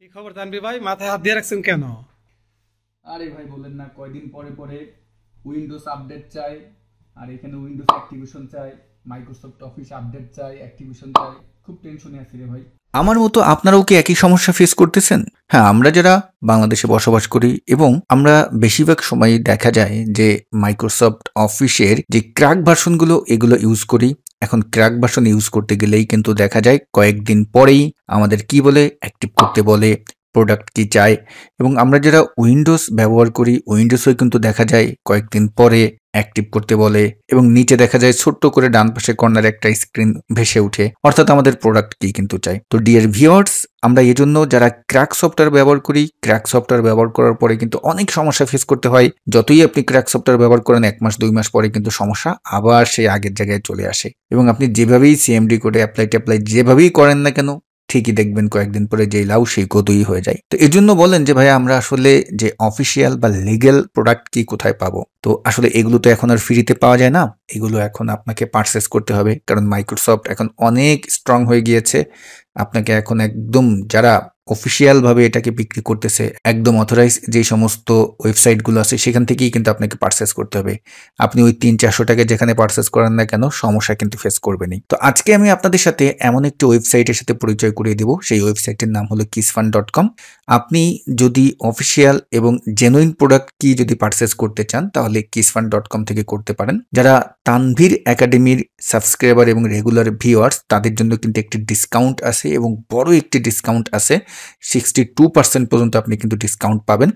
কি খবর তানভীর ভাই, মাথায় হাত দিয়ে রাখছেন কেন? আরে ভাই বলেন না, কয়দিন পরে পরে উইন্ডোজ আপডেট চাই। আর এখানে উইন্ডোজ অ্যাক্টিভেশন চাই, মাইক্রোসফট অফিস আপডেট চাই, অ্যাক্টিভেশন চাই। খুব টেনশনে আছি রে ভাই। আমার মতো আপনারাও কি একই সমস্যা ফেস করতেছেন? হ্যাঁ, আমরা যারা বাংলাদেশে বসবাস করি এবং আমরা বেশিরভাগ সময় দেখা যায় যে মাইক্রোসফট অফিসের যে ক্র্যাক ভার্সনগুলো এগুলো ইউজ করি। এখন ক্র্যাক ভার্সন ইউজ করতে গেলেই কিন্তু দেখা যায় কয়েকদিন পরেই আমাদের কি বলে অ্যাক্টিভ করতে বলে, প্রোডাক্ট কি চায়। এবং আমরা যারা উইন্ডোজ ব্যবহার করি উইন্ডোজও কিন্তু দেখা যায় কয়েকদিন পরে অ্যাক্টিভ করতে বলে এবং নিচে দেখা যায় ছোট্ট করে ডান পাশে কর্নারে একটা স্ক্রিন ভেসে ওঠে, অর্থাৎ আমাদের প্রোডাক্ট কি কিন্তু চাই। তো ডিয়ার ভিউয়ার্স, আমরা এজন্য যারা ক্র্যাক সফটওয়্যার ব্যবহার করি, ক্র্যাক সফটওয়্যার ব্যবহার করার পরে কিন্তু অনেক সমস্যা ফেস করতে হয়। যতই আপনি ক্র্যাক সফটওয়্যার ব্যবহার করেন 1 মাস 2 মাস পরে কিন্তু সমস্যা আবার সেই আগের জায়গায় চলে আসে এবং আপনি যেভাবেই সিএমডি করে অ্যাপ্লাই যেভাবেই করেন না কেন ঠিকই দেখবেন কয়েকদিন পরে যেই লাউ সেই কদুই হয়ে যায়। তো এজন্য বলেন যে ভাই আমরা আসলে যে অফিসিয়াল বা লিগ্যাল প্রোডাক্ট কি কোথায় পাবো? তো আসলে এগুলো তো এখন আর ফ্রিতে পাওয়া যায় না। এগুলো এখন আপনাকে পারচেজ করতে হবে, কারণ মাইক্রোসফট এখন অনেক স্ট্রং হয়ে গিয়েছে। আপনাকে এখন একদম যারা অফিসিয়াল ভাবে এটাকে বিক্রি করতেছে, একদম অথরাইজ যে সমস্ত ওয়েবসাইটগুলো আছে সেখান থেকেই কিন্তু আপনাকে পারচেজ করতে হবে। আপনি ওই 300-400 টাকা যেখানে পারচেজ করেন না কেন সমস্যা কিন্তু ফেস করবেনই। তো আজকে আমি আপনাদের সাথে এমন একটি ওয়েবসাইটের সাথে পরিচয় করিয়ে দিব। সেই ওয়েবসাইটের নাম হলো kisfan.com। আপনি যদি অফিসিয়াল এবং জেনুইন প্রোডাক্ট কি যদি পারচেজ করতে চান তাহলে kisfan.com থেকে করতে পারেন। যারা তানভীর একাডেমির সাবস্ক্রাইবার এবং রেগুলার ভিউয়ার্স তাদের জন্য কিন্তু একটি ডিসকাউন্ট আছে এবং বড় একটি ডিসকাউন্ট আছে। 62% পর্যন্ত আপনি কিন্তু ডিসকাউন্ট পাবেন।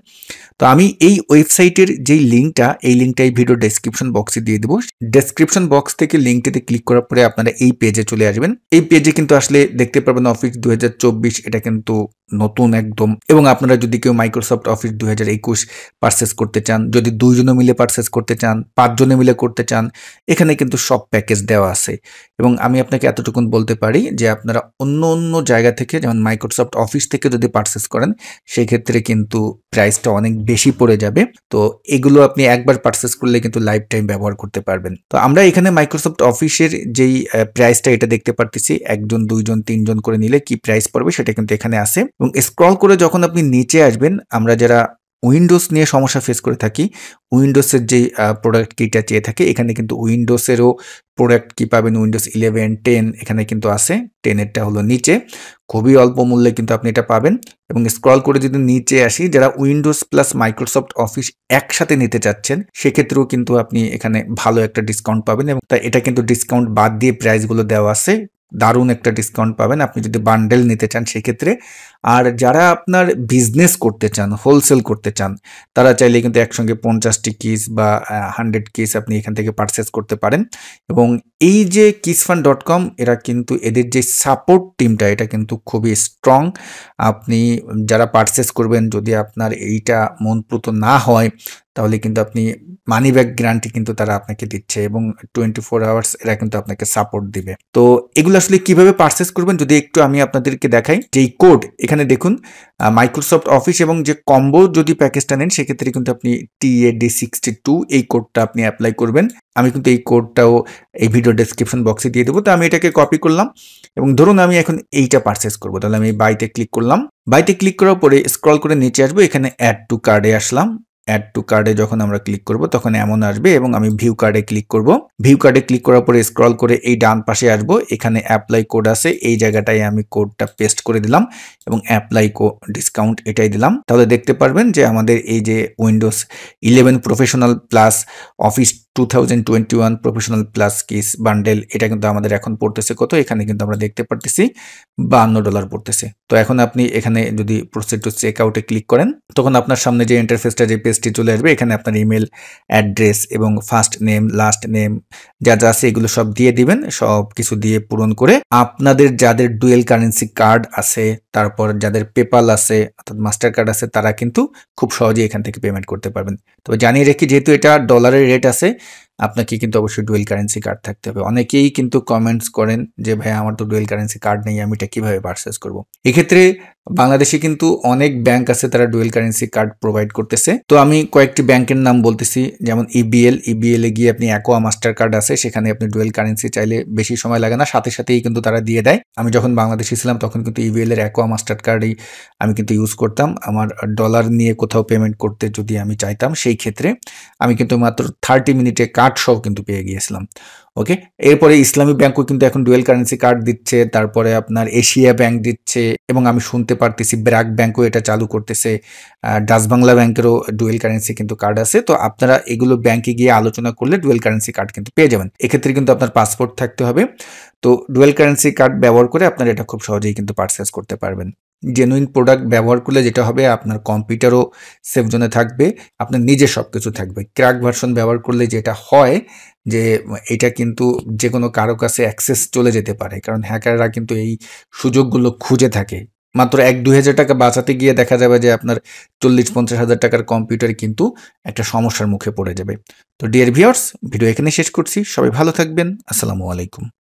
তো আমি এই ওয়েবসাইটের যেই লিঙ্কটা, এই লিঙ্কটা এই ভিডিও ডেসক্রিপশন বক্সে দিয়ে দেবো। ডেসক্রিপশন বক্স থেকে লিঙ্কটিতে ক্লিক করার পরে আপনারা এই পেজে চলে আসবেন। এই পেজে কিন্তু আসলে দেখতে পারবেন অফিস 2024 এটা কিন্তু নতুন একদম। এবং আপনারা যদি কেউ মাইক্রোসফট অফিস 2021 পারচেস করতে চান, যদি 2 জনে মিলে পারচেস করতে চান, 5 জনে মিলে করতে চান, এখানে কিন্তু সব প্যাকেজ দেওয়া আছে। এবং আমি আপনাকে এতটুকুন বলতে পারি যে আপনারা অন্য জায়গা থেকে, যেমন মাইক্রোসফট অফিস থেকে যদি পারচেস করেন সেক্ষেত্রে কিন্তু প্রাইসটা অনেক বেশি পড়ে যাবে। তো এগুলো আপনি একবার পারচেস করলে কিন্তু লাইফ টাইম ব্যবহার করতে পারবেন। তো আমরা এখানে মাইক্রোসফট অফিসের যেই প্রাইসটা এটা দেখতে পারতেছি, 1 জন 2 জন 3 জন করে নিলে কি প্রাইস পড়বে সেটা কিন্তু এখানে আছে। এবং স্ক্রল করে যখন আপনি নিচে আসবেন, আমরা যারা উইন্ডোজ নিয়ে সমস্যা ফেস করে থাকি, উইন্ডোজের যেই প্রোডাক্ট কিটা চেয়ে থাকে, এখানে কিন্তু উইন্ডোজেরও প্রোডাক্ট কি পাবেন। উইন্ডোজ 11 10 এখানে কিন্তু আছে। 10 এরটা হলো নিচে, খুবই অল্প মূল্যে কিন্তু আপনি এটা পাবেন। এবং স্ক্রল করে যদি নিচে আসি, যারা উইন্ডোজ প্লাস মাইক্রোসফট অফিস একসাথে নিতে চাচ্ছেন সেক্ষেত্রেও কিন্তু আপনি এখানে ভালো একটা ডিসকাউন্ট পাবেন। এবং তাই এটা কিন্তু ডিসকাউন্ট বাদ দিয়ে প্রাইসগুলো দেওয়া আছে। দারুণ একটা ডিসকাউন্ট পাবেন আপনি যদি বান্ডেল নিতে চান সেক্ষেত্রে। আর যারা আপনার বিজনেস করতে চান, হোলসেল করতে চান, তারা চাইলে কিন্তু একসঙ্গে 50টি কিস বা 100 কিস আপনি এখান থেকে পারচেস করতে পারেন। এবং এই যে kisfan.com, এরা কিন্তু এদের যে সাপোর্ট টিমটা এটা কিন্তু খুবই স্ট্রং। আপনি যারা পারচেস করবেন, যদি আপনার এইটা মনপ্রত না হয় তাহলে কিন্তু আপনি মানি ব্যাক গ্যারান্টি কিন্তু তারা আপনাকে দিচ্ছে এবং 24 আওয়ার্স এরা কিন্তু আপনাকে সাপোর্ট দিবে। তো এগুলো আসলে কিভাবে পারচেস করবেন যদি একটু আমি আপনাদেরকে দেখাই। যেই কোড এখানে দেখুন, মাইক্রোসফট অফিস এবং যে কম্বো যদি প্যাকেজটা নেন সেক্ষেত্রে কিন্তু আপনি TAD62 এই কোডটা আপনি অ্যাপ্লাই করবেন। আমি কিন্তু এই কোডটাও এই ভিডিও ডেসক্রিপশন বক্সে দিয়ে দেবো। তো আমি এটাকে কপি করলাম এবং ধরুন আমি এখন এইটা পারচেস করবো, তাহলে আমি বাইতে ক্লিক করলাম। বাইতে ক্লিক করার পরে স্ক্রল করে নিচে আসবো, এখানে অ্যাড টু কার্ডে আসলাম। অ্যাড টু কার্ডে যখন আমরা ক্লিক করব তখন এমন আসবে এবং আমি ভিউ কার্ডে ক্লিক করব। ভিউ কার্ডে ক্লিক করার পরে স্ক্রল করে এই ডান পাশে আসবো, এখানে অ্যাপ্লাই কোড আছে, এই জায়গাটায় আমি কোডটা পেস্ট করে দিলাম এবং অ্যাপ্লাই ডিসকাউন্ট এটাই দিলাম। তাহলে দেখতে পারবেন যে আমাদের এই যে Windows 11 professional plus office 2021 professional plus kiss bundle এটা কিন্তু আমাদের এখন পড়তেছে কত, এখানে কিন্তু আমরা দেখতে পারতেছি $52 পড়তেছে। তো এখন আপনি এখানে যদি প্রসিড টু চেক আউটে ক্লিক করেন তখন আপনার সামনে যে ইন্টারফেসটা, যে পেজটি চলে আসবে, এখানে আপনার ইমেল অ্যাড্রেস এবং ফার্স্ট নেম লাস্ট নেম যা যা আছে এগুলো সব দিয়ে দিবেন। সব কিছু দিয়ে পূরণ করে আপনাদের যাদের ডুয়েল কারেন্সি কার্ড আছে, তারপর যাদের পেপাল আছে অর্থাৎ মাস্টার কার্ড আছে, তারা কিন্তু খুব সহজেই এখান থেকে পেমেন্ট করতে পারবেন। তবে জানিয়ে রেখি, যেহেতু এটা ডলারের রেট আছে, আপনাকে কিন্তু অবশ্যই ডুয়েল কারেন্সি কার্ড থাকতে হবে। অনেকেই কিন্তু কমেন্টস করেন যে ভাই আমার তো ডুয়েল কারেন্সি কার্ড নেই, আমি এটা কিভাবে পারচেজ করব। এক্ষেত্রে বাংলাদেশে কিন্তু অনেক ব্যাংক আছে তারা ডুয়েল কারেন্সি কার্ড প্রোভাইড করতেছে। তো আমি কয়েকটি ব্যাংকের নাম বলতেছি, যেমন ইবিএল এ গিয়ে আপনি অ্যাকোয়া মাস্টার কার্ড আছে, সেখানে আপনি ডুয়েল কারেন্সি চাইলে বেশি সময় লাগে না, সাথে সাথেই কিন্তু তারা দিয়ে দেয়। আমি যখন বাংলাদেশে ছিলাম তখন কিন্তু ইবিএল এর অ্যাকোয়া মাস্টার কার্ডই আমি কিন্তু ইউজ করতাম। আমার ডলার নিয়ে কোথাও পেমেন্ট করতে যদি আমি চাইতাম, সেই ক্ষেত্রে আমি কিন্তু মাত্র 30 মিনিটে কার্ড সহ কিন্তু পেয়ে গিয়েছিলাম। ওকে, এরপরে ইসলামী ব্যাংকও কিন্তু এখন ডুয়েল কারেন্সি কার্ড দিচ্ছে, তারপরে আপনার এশিয়া ব্যাংক দিচ্ছে, এবং আমি শুনতে পারতেছি ব্র্যাক ব্যাংকও এটা চালু করতেছে। ডাচ বাংলা ব্যাংকেরও ডুয়েল কারেন্সি কিন্তু কার্ড আছে। তো আপনারা এগুলো ব্যাংকে গিয়ে আলোচনা করলে ডুয়েল কারেন্সি কার্ড কিন্তু পেয়ে যাবেন। এক্ষেত্রে কিন্তু আপনার পাসপোর্ট থাকতে হবে। তো ডুয়েল কারেন্সি কার্ড ব্যবহার করে আপনারা এটা খুব সহজেই কিন্তু পারচেজ করতে পারবেন। জেনুইন প্রোডাক্ট ব্যবহার করলে যেটা হবে, আপনার কম্পিউটারও সেফ জোনে থাকবে, আপনার নিজের সবকিছু থাকবে। ক্র্যাক ভার্সন ব্যবহার করলে যেটা হয় যে এটা কিন্তু যে কোনো কারো কাছে অ্যাক্সেস চলে যেতে পারে, কারণ হ্যাকাররা কিন্তু এই সুযোগগুলো খুঁজে থাকে। মাত্র 1-2 হাজার টাকা বাঁচাতে গিয়ে দেখা যাবে যে আপনার 40-50 হাজার টাকার কম্পিউটার কিন্তু একটা সমস্যার মুখে পড়ে যাবে। তো ডিয়ার ভিউয়ার্স, ভিডিও এখানে শেষ করছি। সবাই ভালো থাকবেন। আসসালামু আলাইকুম।